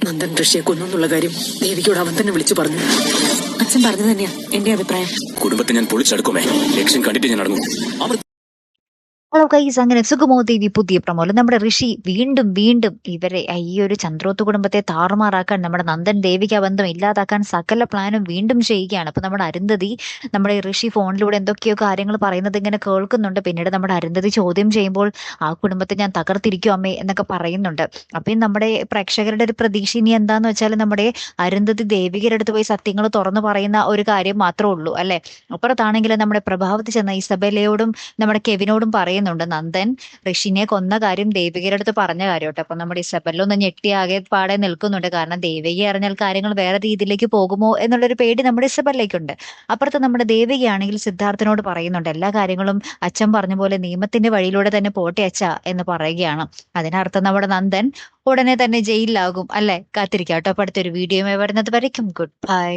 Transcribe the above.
നന്ദൻ ഋഷിയെ കൊന്നുള്ള കാര്യം ദേവിയോട് അവൻ തന്നെ വിളിച്ചു പറഞ്ഞു. അച്ഛൻ പറഞ്ഞു തന്നെയാ എന്റെ അഭിപ്രായം. കുടുംബത്തെ ഞാൻ പൊളിച്ചെടുക്കുമേ. ലക്ഷ്യം കണ്ടിട്ട് ഞാൻ അടങ്ങും. ഹലോ ഗൈസ്, അങ്ങനെ സുഗമോ ദേവി പുതിയ പ്രമോല് നമ്മുടെ ഋഷി വീണ്ടും വീണ്ടും ഇവരെ ഈ ഒരു ചന്ദ്രോത്ത് കുടുംബത്തെ താറുമാറാക്കാൻ, നമ്മുടെ നന്ദൻ ദേവിക ബന്ധം ഇല്ലാതാക്കാൻ സകല പ്ലാനും വീണ്ടും ചെയ്യുകയാണ്. അപ്പൊ നമ്മുടെ അരുന്ധതി നമ്മുടെ ഋഷി ഫോണിലൂടെ എന്തൊക്കെയോ കാര്യങ്ങൾ പറയുന്നത് ഇങ്ങനെ കേൾക്കുന്നുണ്ട്. പിന്നീട് നമ്മുടെ അരുന്ധതി ചോദ്യം ചെയ്യുമ്പോൾ ആ കുടുംബത്തെ ഞാൻ തകർത്തിരിക്കും അമ്മേ എന്നൊക്കെ പറയുന്നുണ്ട്. അപ്പം നമ്മുടെ പ്രേക്ഷകരുടെ ഒരു പ്രതീക്ഷ ഇനി എന്താന്ന് വെച്ചാൽ നമ്മുടെ അരുന്ധതി ദേവികയുടെ അടുത്ത് പോയി സത്യങ്ങൾ തുറന്നു പറയുന്ന ഒരു കാര്യം മാത്രമേ ഉള്ളൂ അല്ലെ. അപ്പുറത്താണെങ്കിൽ നമ്മുടെ പ്രഭാവത്തിൽ ചെന്ന ഇസബെല്ലയോടും നമ്മുടെ കെവിനോടും പറയുന്നുണ്ട് നന്ദൻ ഋഷിനെ കൊന്ന കാര്യം ദേവികയുടെ അടുത്ത് പറഞ്ഞ കാര്യം കേട്ടോ. അപ്പൊ നമ്മുടെ ഇസബെല്ല ഒന്ന് ഞെട്ടി ആകെ പാടെ നിൽക്കുന്നുണ്ട്. കാരണം ദേവിക അറിഞ്ഞാൽ കാര്യങ്ങൾ വേറെ രീതിയിലേക്ക് പോകുമോ എന്നുള്ളൊരു പേടി നമ്മുടെ ഇസബെല്ലയ്ക്കുണ്ട്. അപ്പുറത്ത് നമ്മുടെ ദേവികയാണെങ്കിൽ സിദ്ധാർത്ഥനോട് പറയുന്നുണ്ട് എല്ലാ കാര്യങ്ങളും അച്ഛൻ പറഞ്ഞ പോലെ നിയമത്തിന്റെ വഴിയിലൂടെ തന്നെ പോട്ടെ അച്ഛ എന്ന് പറയുകയാണ്. അതിനർത്ഥം നമ്മുടെ നന്ദൻ ഉടനെ തന്നെ ജയിലിലാകും അല്ലെ. കാത്തിരിക്കാം കേട്ടോ. അപ്പൊ അടുത്തൊരു വീഡിയോയുമായി വരുന്നത് വരയ്ക്കും ഗുഡ് ബൈ.